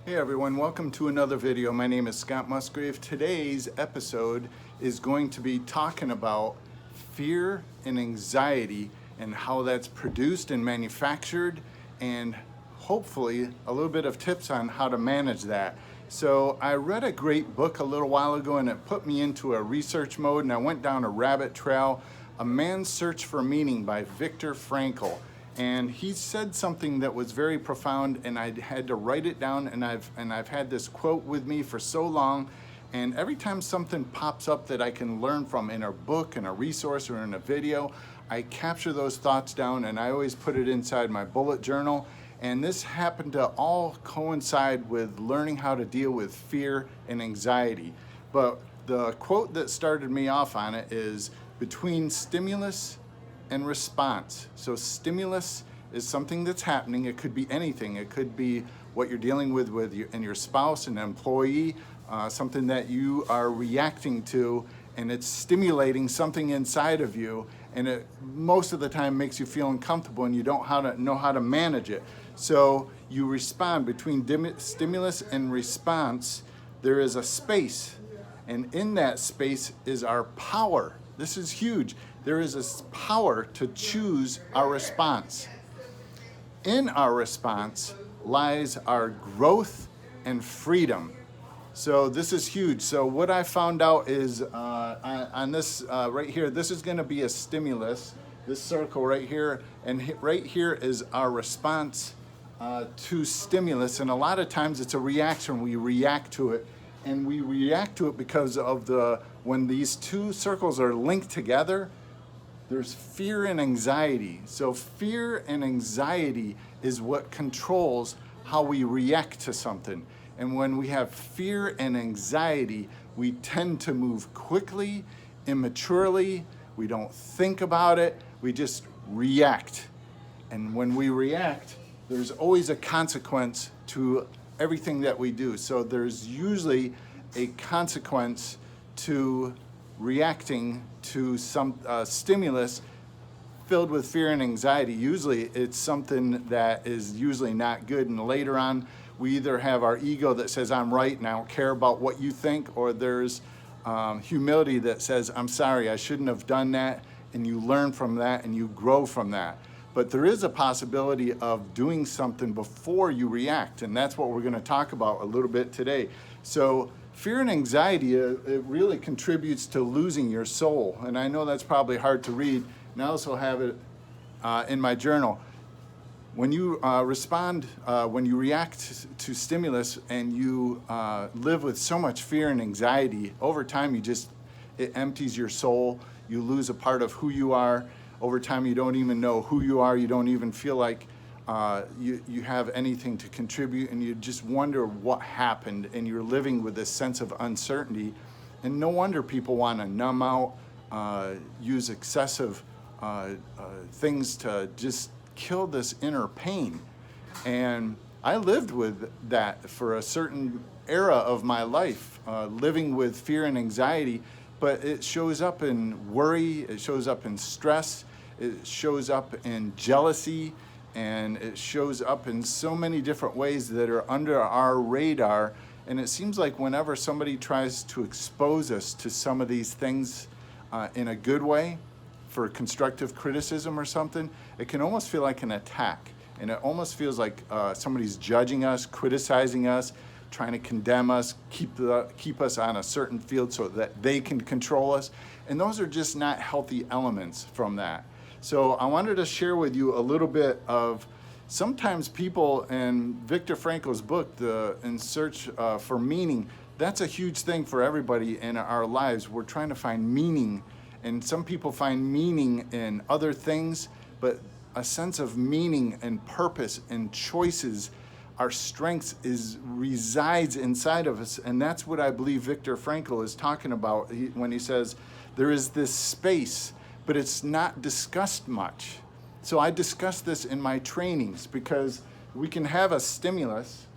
Hey everyone, welcome to another video. My name is Scott Musgrave. Today's episode is going to be talking about fear and anxiety and how that's produced and manufactured, and hopefully a little bit of tips on how to manage that. So I read a great book a little while ago and it put me into a research mode, and I went down a rabbit trail, A Man's Search for Meaning by Viktor Frankl. And he said something that was very profound, and I had to write it down, and I've had this quote with me for so long, and every time something pops up that I can learn from in a book, in a resource, or in a video, I capture those thoughts down and I always put it inside my bullet journal. And this happened to all coincide with learning how to deal with fear and anxiety. But the quote that started me off on it is, between stimulus and response. So stimulus is something that's happening. It could be anything. It could be what you're dealing with your spouse, an employee, something that you are reacting to, and it's stimulating something inside of you, and it most of the time makes you feel uncomfortable, and you don't know how to manage it. So you respond. Between stimulus and response, there is a space, and in that space is our power. This is huge. There is a power to choose our response. In our response lies our growth and freedom. So this is huge. So what I found out is on this right here, this is going to be a stimulus, this circle right here, and right here is our response to stimulus. And a lot of times it's a reaction. We react to it, and we react to it because of when these two circles are linked together, there's fear and anxiety. So fear and anxiety is what controls how we react to something. And when we have fear and anxiety, we tend to move quickly, immaturely. We don't think about it. We just react. And when we react, there's always a consequence to everything that we do. So there's usually a consequence to reacting to some stimulus filled with fear and anxiety. Usually it's something that is usually not good, and later on we either have our ego that says I'm right and I don't care about what you think, or there's humility that says I'm sorry, I shouldn't have done that, and you learn from that and you grow from that. But there is a possibility of doing something before you react, and that's what we're going to talk about a little bit today. So fear and anxiety, it really contributes to losing your soul. And I know that's probably hard to read, and I also have it in my journal. When you when you react to stimulus and you live with so much fear and anxiety, over time it empties your soul. You lose a part of who you are. Over time, you don't even know who you are. You don't even feel like you have anything to contribute, and you just wonder what happened, and you're living with this sense of uncertainty. And no wonder people want to numb out, use excessive things to just kill this inner pain. And I lived with that for a certain era of my life, living with fear and anxiety, but it shows up in worry, it shows up in stress, it shows up in jealousy, and it shows up in so many different ways that are under our radar. And it seems like whenever somebody tries to expose us to some of these things in a good way, for constructive criticism or something, it can almost feel like an attack. And it almost feels like somebody's judging us, criticizing us, trying to condemn us, keep us on a certain field so that they can control us. And those are just not healthy elements from that. So I wanted to share with you a little bit of sometimes people in Viktor Frankl's book, In Search for Meaning, that's a huge thing for everybody in our lives. We're trying to find meaning, and some people find meaning in other things, but a sense of meaning and purpose and choices, our strengths resides inside of us. And that's what I believe Viktor Frankl is talking about when he says there is this space, but it's not discussed much. So I discuss this in my trainings, because we can have a stimulus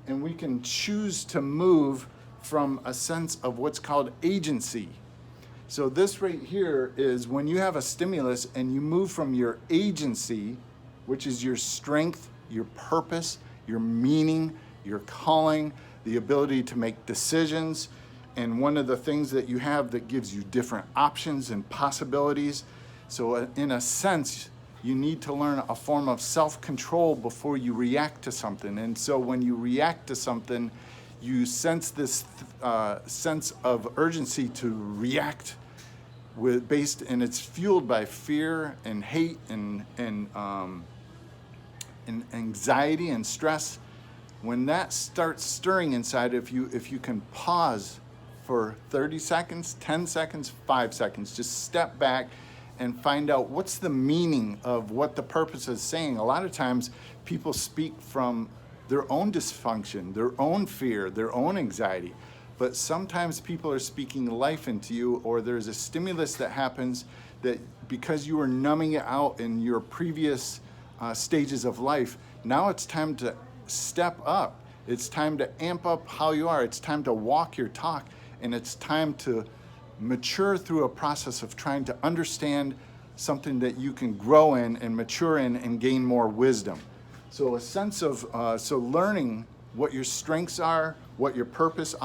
and we can choose to move from a sense of what's called agency. So this right here is when you have a stimulus and you move from your agency, which is your strength, your purpose, your meaning, your calling, the ability to make decisions, and one of the things that you have that gives you different options and possibilities. So in a sense, you need to learn a form of self-control before you react to something. And so when you react to something, you sense this sense of urgency to react and it's fueled by fear and hate and anxiety and stress. When that starts stirring inside, if you can pause for 30 seconds, 10 seconds, 5 seconds, just step back and find out what's the meaning of what the purpose is saying. A lot of times people speak from their own dysfunction, their own fear, their own anxiety. But sometimes people are speaking life into you, or there's a stimulus that happens that because you were numbing it out in your previous stages of life, now it's time to step up. It's time to amp up how you are. It's time to walk your talk, and it's time to mature through a process of trying to understand something that you can grow in and mature in and gain more wisdom. So a sense of, learning what your strengths are, what your purpose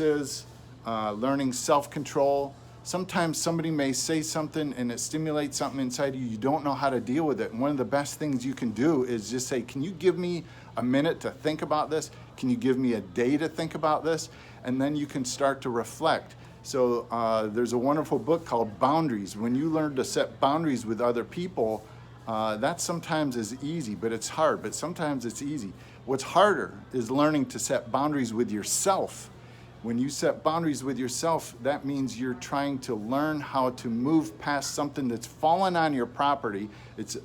is, learning self-control. Sometimes somebody may say something and it stimulates something inside you don't know how to deal with it. And one of the best things you can do is just say, can you give me a minute to think about this? Can you give me a day to think about this? And then you can start to reflect. So there's a wonderful book called Boundaries. When you learn to set boundaries with other people, that sometimes is easy, but it's hard, but sometimes it's easy. What's harder is learning to set boundaries with yourself. When you set boundaries with yourself, that means you're trying to learn how to move past something that's fallen on your property. It's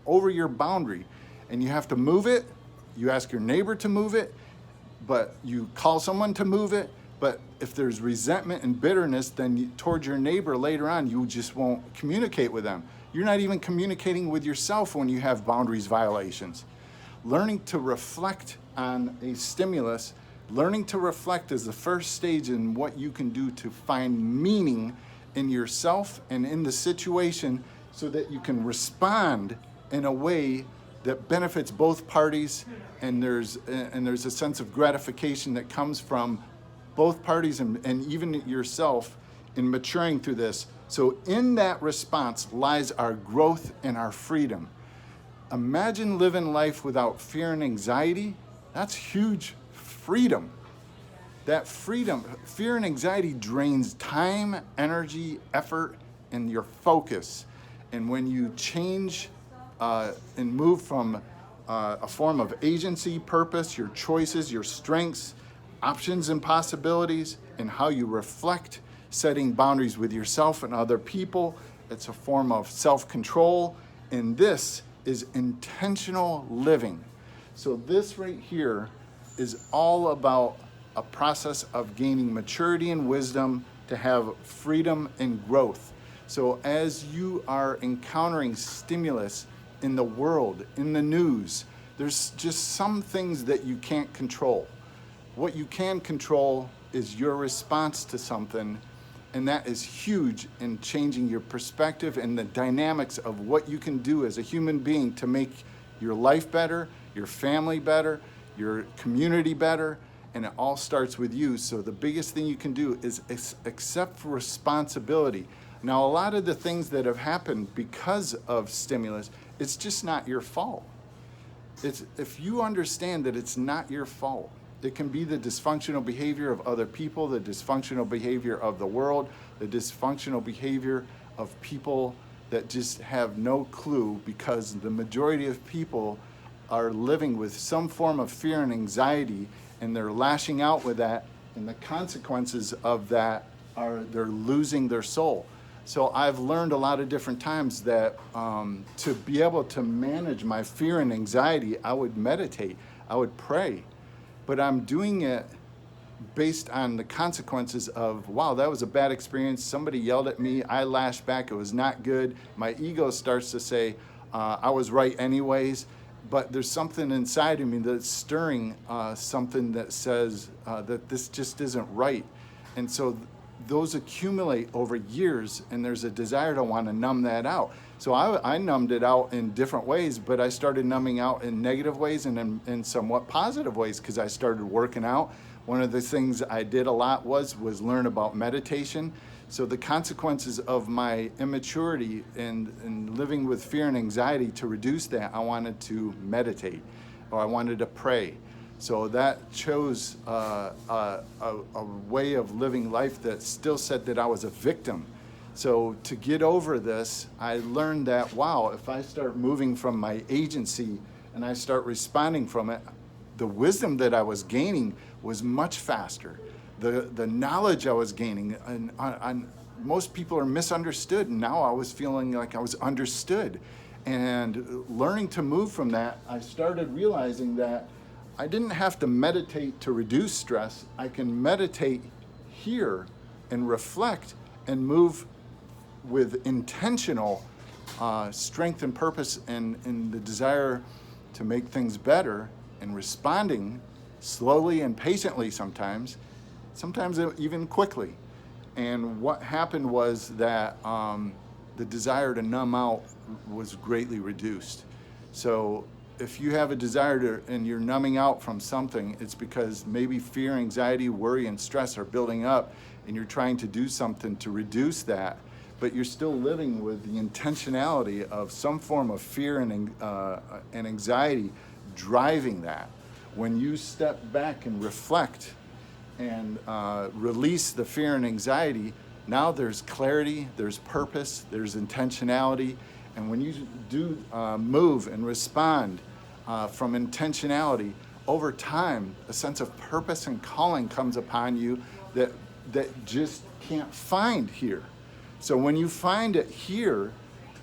over your boundary, and you have to move it. You ask your neighbor to move it, but you call someone to move it. But if there's resentment and bitterness, then towards your neighbor later on, you just won't communicate with them. You're not even communicating with yourself when you have boundaries violations. Learning to reflect on a stimulus, learning to reflect is the first stage in what you can do to find meaning in yourself and in the situation so that you can respond in a way that benefits both parties, and there's a sense of gratification that comes from both parties and even yourself in maturing through this. So in that response lies our growth and our freedom. Imagine living life without fear and anxiety. That's huge freedom. That freedom, fear and anxiety drains time, energy, effort, and your focus. And when you change and move from a form of agency, purpose, your choices, your strengths, options and possibilities, and how you reflect, setting boundaries with yourself and other people, it's a form of self-control, and this is intentional living. So this right here is all about a process of gaining maturity and wisdom to have freedom and growth. So as you are encountering stimulus in the world, in the news, there's just some things that you can't control. What you can control is your response to something, and that is huge in changing your perspective and the dynamics of what you can do as a human being to make your life better, your family better, your community better, and it all starts with you. So the biggest thing you can do is accept responsibility. Now, a lot of the things that have happened because of stimulus, it's just not your fault. If you understand that it's not your fault, it can be the dysfunctional behavior of other people, the dysfunctional behavior of the world, the dysfunctional behavior of people that just have no clue, because the majority of people are living with some form of fear and anxiety, and they're lashing out with that, and the consequences of that are they're losing their soul. So I've learned a lot of different times that to be able to manage my fear and anxiety, I would meditate, I would pray. But I'm doing it based on the consequences of, wow, that was a bad experience. Somebody yelled at me. I lashed back. It was not good. My ego starts to say, I was right anyways. But there's something inside of me that's stirring something that says that this just isn't right. And so those accumulate over years, and there's a desire to want to numb that out. So I numbed it out in different ways, but I started numbing out in negative ways and in somewhat positive ways because I started working out. One of the things I did a lot was learn about meditation. So the consequences of my immaturity and living with fear and anxiety, to reduce that, I wanted to meditate, or I wanted to pray. So that chose a way of living life that still said that I was a victim. So to get over this, I learned that, wow, if I start moving from my agency and I start responding from it, the wisdom that I was gaining was much faster. The knowledge I was gaining, and most people are misunderstood, and now I was feeling like I was understood. And learning to move from that, I started realizing that I didn't have to meditate to reduce stress. I can meditate here and reflect and move with intentional strength and purpose and the desire to make things better, and responding slowly and patiently sometimes even quickly. And what happened was that the desire to numb out was greatly reduced. So if you have a desire to, and you're numbing out from something, it's because maybe fear, anxiety, worry, and stress are building up, and you're trying to do something to reduce that, but you're still living with the intentionality of some form of fear and anxiety driving that. When you step back and reflect and release the fear and anxiety, now there's clarity, there's purpose, there's intentionality. And when you do move and respond from intentionality, over time, a sense of purpose and calling comes upon you that just can't find here. So when you find it here,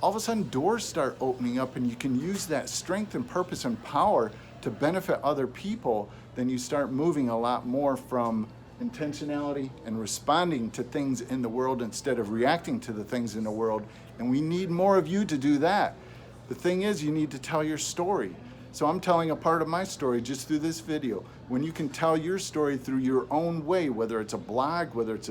all of a sudden doors start opening up, and you can use that strength and purpose and power to benefit other people. Then you start moving a lot more from intentionality and responding to things in the world instead of reacting to the things in the world. And we need more of you to do that. The thing is, you need to tell your story. So I'm telling a part of my story just through this video. When you can tell your story through your own way, whether it's a blog, whether it's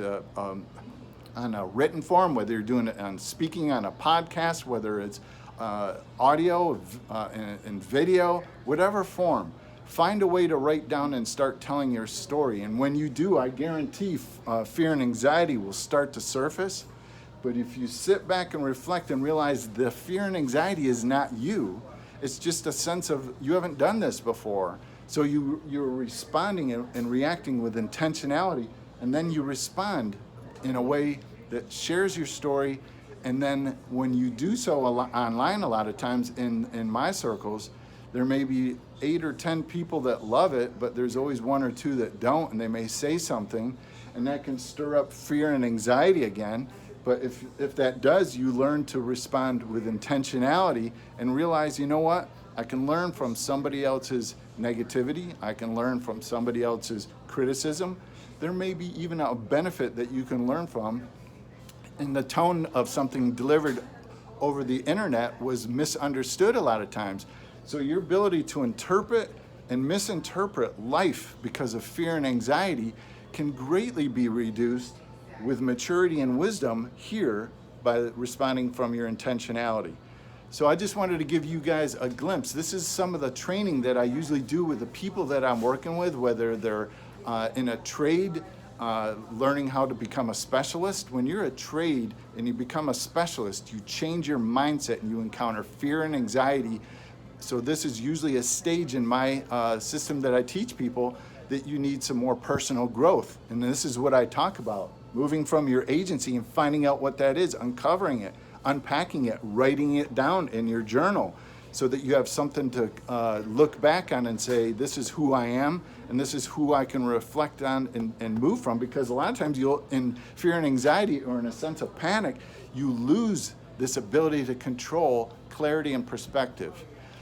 on a written form, whether you're doing it on speaking on a podcast, whether it's audio and video, whatever form, find a way to write down and start telling your story. And when you do, I guarantee fear and anxiety will start to surface. But if you sit back and reflect and realize the fear and anxiety is not you, it's just a sense of you haven't done this before. So you're responding and reacting with intentionality, and then you respond in a way that shares your story. And then when you do so online, a lot of times in my circles, there may be 8 or 10 people that love it, but there's always 1 or 2 that don't, and they may say something, and that can stir up fear and anxiety again. But if that does, you learn to respond with intentionality and realize, you know what? I can learn from somebody else's negativity. I can learn from somebody else's criticism. There may be even a benefit that you can learn from. And the tone of something delivered over the internet was misunderstood a lot of times. So your ability to interpret and misinterpret life because of fear and anxiety can greatly be reduced with maturity and wisdom here by responding from your intentionality. So I just wanted to give you guys a glimpse. This is some of the training that I usually do with the people that I'm working with, whether they're in a trade, learning how to become a specialist. When you're a trade and you become a specialist, you change your mindset and you encounter fear and anxiety. So this is usually a stage in my system that I teach people that you need some more personal growth. And this is what I talk about. Moving from your agency and finding out what that is, uncovering it, unpacking it, writing it down in your journal so that you have something to look back on and say, this is who I am and this is who I can reflect on and move from. Because a lot of times you'll, in fear and anxiety or in a sense of panic, you lose this ability to control clarity and perspective.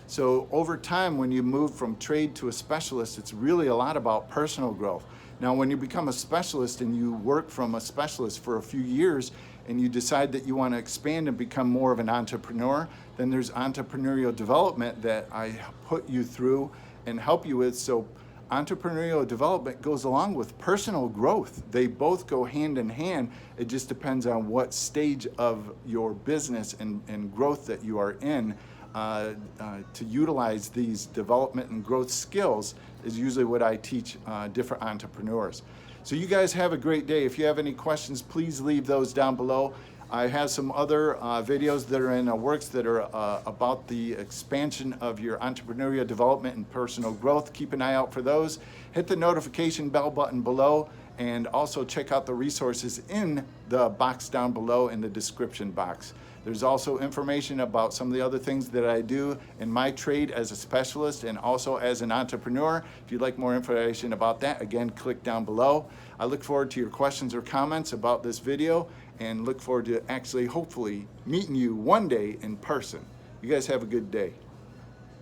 So over time, when you move from trade to a specialist, it's really a lot about personal growth. Now, when you become a specialist and you work from a specialist for a few years and you decide that you want to expand and become more of an entrepreneur, then there's entrepreneurial development that I put you through and help you with. So entrepreneurial development goes along with personal growth. They both go hand in hand. It just depends on what stage of your business and growth that you are in. To utilize these development and growth skills is usually what I teach different entrepreneurs. So you guys have a great day. If you have any questions, please leave those down below. I have some other videos that are in the works that are about the expansion of your entrepreneurial development and personal growth. Keep an eye out for those. Hit the notification bell button below, and also check out the resources in the box down below in the description box. There's also information about some of the other things that I do in my trade as a specialist and also as an entrepreneur. If you'd like more information about that, again, click down below. I look forward to your questions or comments about this video, and look forward to actually, hopefully, meeting you one day in person. You guys have a good day.